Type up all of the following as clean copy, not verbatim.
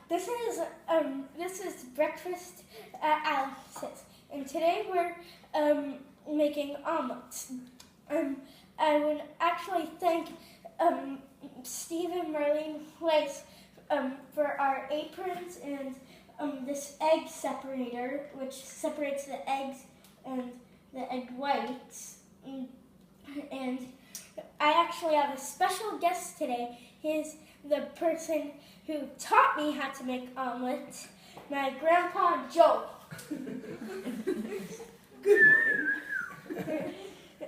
This is breakfast at Alice's, and today we're making omelets. I would actually thank Steve and Marlene Weiss for our aprons and this egg separator, which separates the eggs and the egg whites. And I actually have a special guest today. He's the person who taught me how to make omelets, my grandpa Joe. Good morning.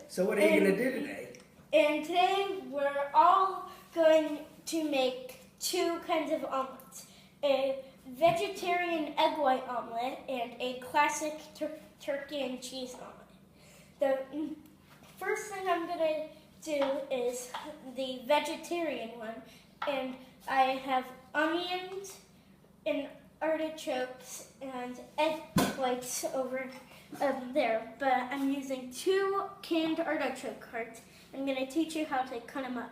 So what are you going to do today? And today we're all going to make two kinds of omelets. A vegetarian egg white omelet and a classic turkey and cheese omelet. The first thing I'm going to do is the vegetarian one, and I have onions and artichokes and egg whites over there, but I'm using 2 canned artichoke hearts. I'm going to teach you how to cut them up.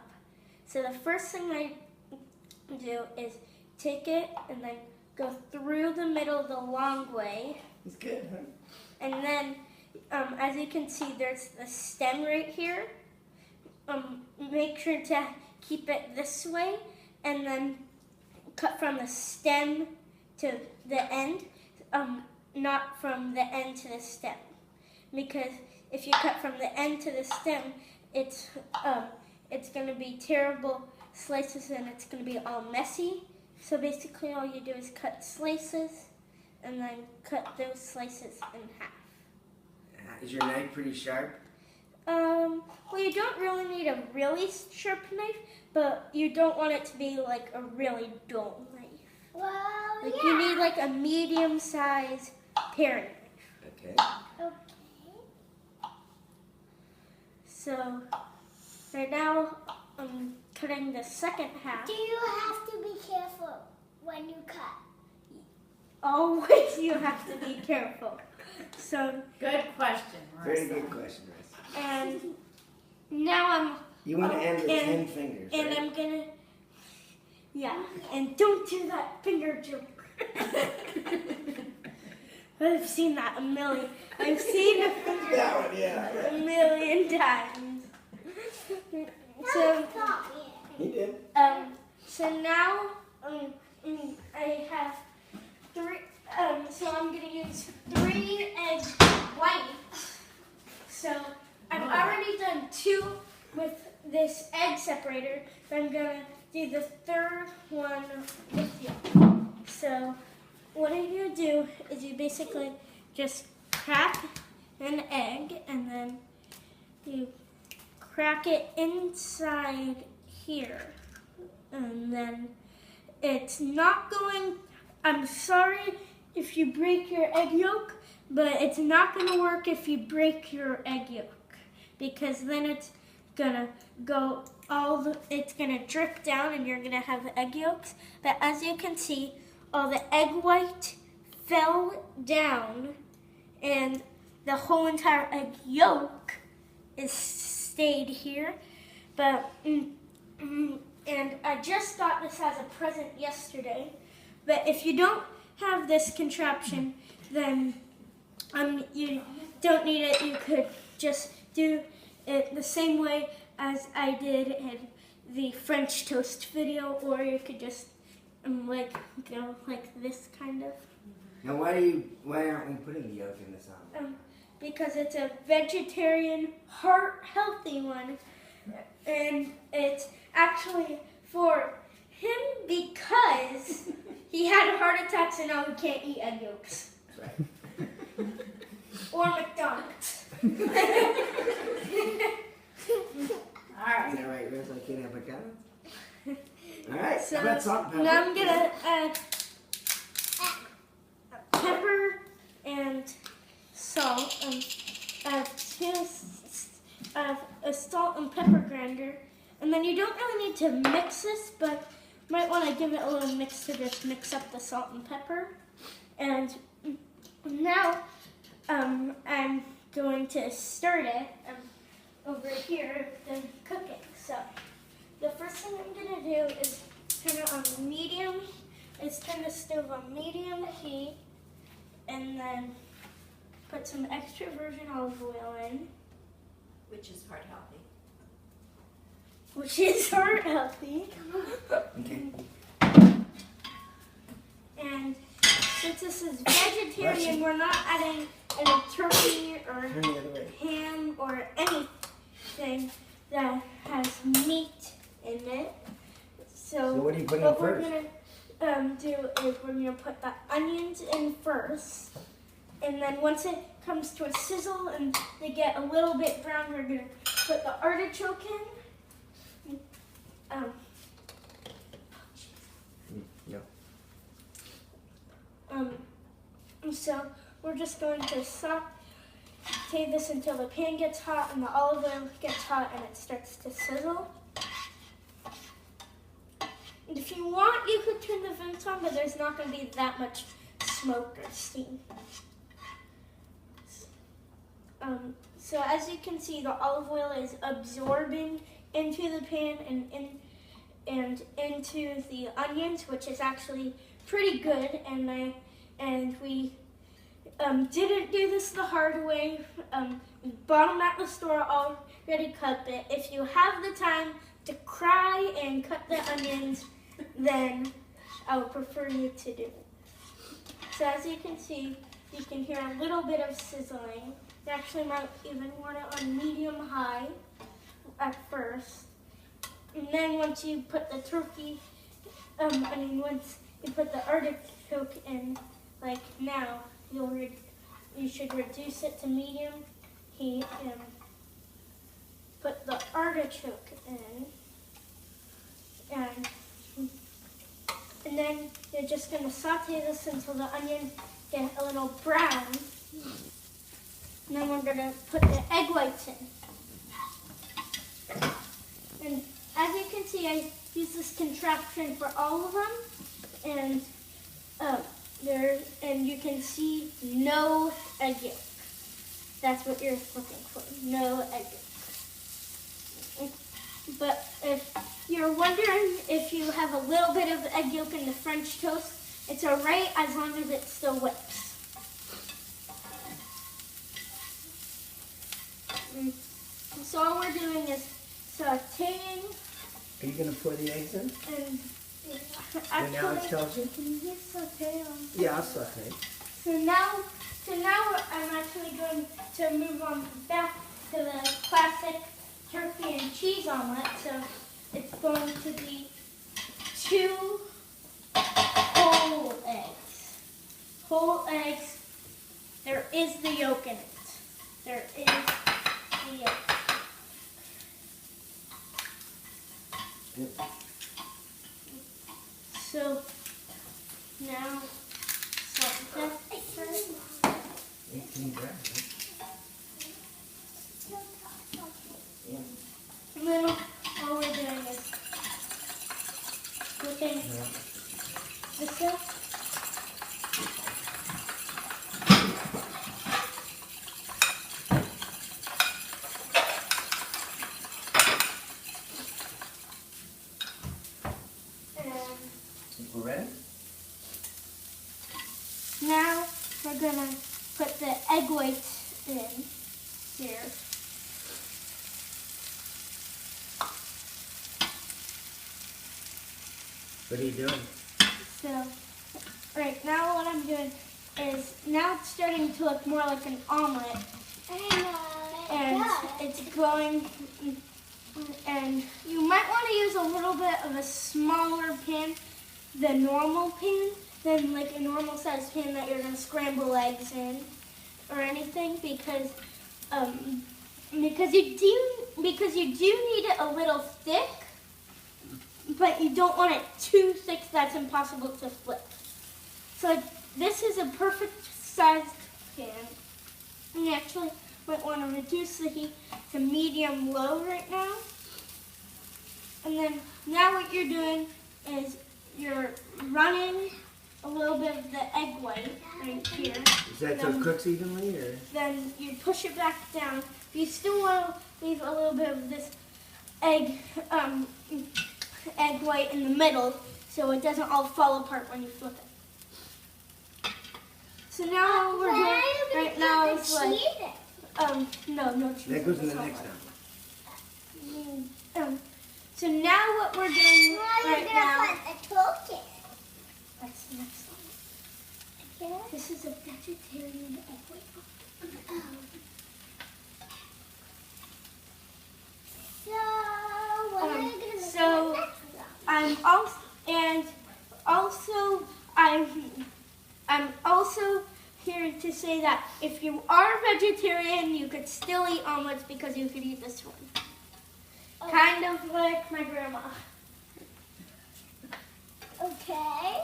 So the first thing I do is take it and then go through the middle the long way. It's good, huh? And then, as you can see, there's the stem right here. Make sure to keep it this way, and then cut from the stem to the end, not from the end to the stem. Because if you cut from the end to the stem, it's going to be terrible slices and it's going to be all messy. So basically all you do is cut slices and then cut those slices in half. Is your knife pretty sharp? Well, you don't really need a really sharp knife, but you don't want it to be like a really dull knife. Well, Like yeah. you need like a medium-sized paring knife. Okay. Okay. So right now I'm cutting the second half. Do you have to be careful when you cut? Always you have to be careful. So, Good question, Marissa. Very good question, Marissa. and now You want to end with and- 10 fingers, and right? I'm gonna, yeah, and don't do that finger joke. I've seen that a million. I've seen a finger That one, yeah. a million times. So, Taught me it. He did. so now I have 3. So I'm gonna use 3 egg whites. So I've already done 2 with this egg separator, but I'm gonna do the 3rd one with you. So what you do is you basically just crack an egg and then you crack it inside here. And then it's not going, I'm sorry if you break your egg yolk, but it's not going to work if you break your egg yolk, because then it's gonna go it's gonna drip down and you're gonna have egg yolks. But as you can see, all the egg white fell down and the whole entire egg yolk is stayed here. But and I just got this as a present yesterday. But if you don't have this contraption, then you don't need it. You could just do it the same way as I did in the French toast video, or you could just go like this kind of. Now, why aren't we putting the yolk in this omelet? Because it's a vegetarian, heart-healthy one, and it's actually for him because he had heart attacks and now he can't eat egg yolks. That's right. Or McDonald's. All right. Is that right, Riz? I can't have McDonald's? All right. So How about salt and pepper? now I'm gonna add pepper and salt. I have a salt and pepper grinder, and then you don't really need to mix this, but you might want to give it a little mix to just mix up the salt and pepper. And now I'm going to start it over here and cook it. So the first thing I'm going to do is turn it on medium is turn the stove on medium heat and then put some extra virgin olive oil in, Which is heart healthy. which is heart healthy. Okay. And since this is vegetarian, we're not adding any turkey or Turn the other way. ham or anything that has meat in it. So what are you putting in what we're first? gonna do is we're gonna put the onions in first, and then once it comes to a sizzle and they get a little bit brown, we're gonna put the artichoke in. No. So we're just going to saute this until the pan gets hot and the olive oil gets hot and it starts to sizzle. And if you want, you could turn the vents on, but there's not going to be that much smoke or steam. So as you can see, the olive oil is absorbing into the pan and into the onions, which is actually pretty good. And we didn't do this the hard way. We bought them at the store already cut, but if you have the time to cry and cut the onions, then I would prefer you to do it. So as you can see, you can hear a little bit of sizzling. You actually might even want it on medium-high at first. And then once you put the turkey, once you put the artichoke in, like now, you should reduce it to medium heat and put the artichoke in. And then you're just going to saute this until the onion gets a little brown. And then we're going to put the egg whites in. And as you can see, I use this contraption for all of them. And you can see no egg yolk. That's what you're looking for, no egg yolk. But if you're wondering if you have a little bit of egg yolk in the French toast, it's alright as long as it still whips. So all we're doing is sauteing. Are you going to pour the eggs in? And And now it tells you? can you saute them? Yeah, I'll saute. So now I'm actually going to move on back to the classic turkey and cheese omelet. So it's going to be 2 whole eggs. Whole eggs. There is the yolk in it. There is the yolk. Yep. So now, salt that first. 18 grams, right? Yeah. And then all we're doing is flipping this up. We're ready? Now we're gonna put the egg whites in here. What are you doing? So, right now what I'm doing is, now it's starting to look more like an omelet. And it's going, and you might want to use a little bit of a smaller pan than normal pan, than like a normal sized pan that you're going to scramble eggs in or anything, because you do need it a little thick, but you don't want it too thick that's impossible to flip. So this is a perfect sized pan. You actually might want to reduce the heat to medium-low right now. And then now what you're doing is you're running a little bit of the egg white right here. Is that so it cooks evenly, or? Then you push it back down. You still want to leave a little bit of this egg white in the middle, so it doesn't all fall apart when you flip it. So now what we're Where doing are you gonna right now put is the like, cheese in? no cheese. That goes in the That's next all time. right. So now what we're doing Where are you right now, gonna put the turkey? that's the next one. Okay. This is a vegetarian egg white. So, what are you gonna so, do next one? I'm also here to say that if you are vegetarian, you could still eat omelets because you could eat this one. Okay. Kind of like my grandma. Okay.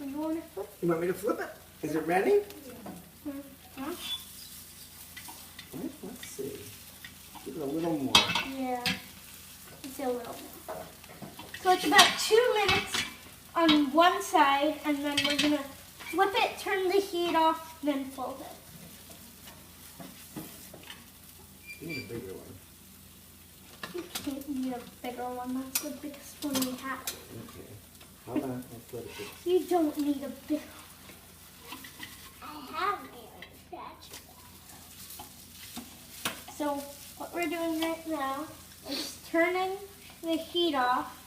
You want to flip? You want me to flip it? Is it ready? Huh? Let's see. Give it a little more. Yeah. It's a little more. So it's about 2 minutes on one side, and then we're gonna flip it, turn the heat off, then fold it. You need a bigger one. You can't need a bigger one. That's the biggest one we have. Okay. How about I flip it? You don't need a big one. I have my own spatula. So what we're doing right now is turning the heat off.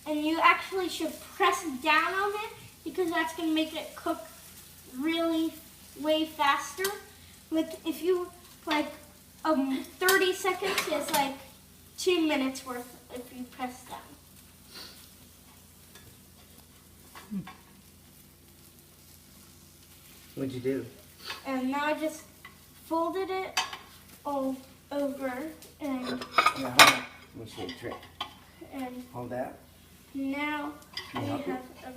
And you actually should press down on it because that's going to make it cook really way faster. Like if you 30 seconds is like 2 minutes worth if you press down. What'd you do? And now I just folded it all over and Yeah, hold on. Let me show you a trick. and Hold that. now we Can I help have you? a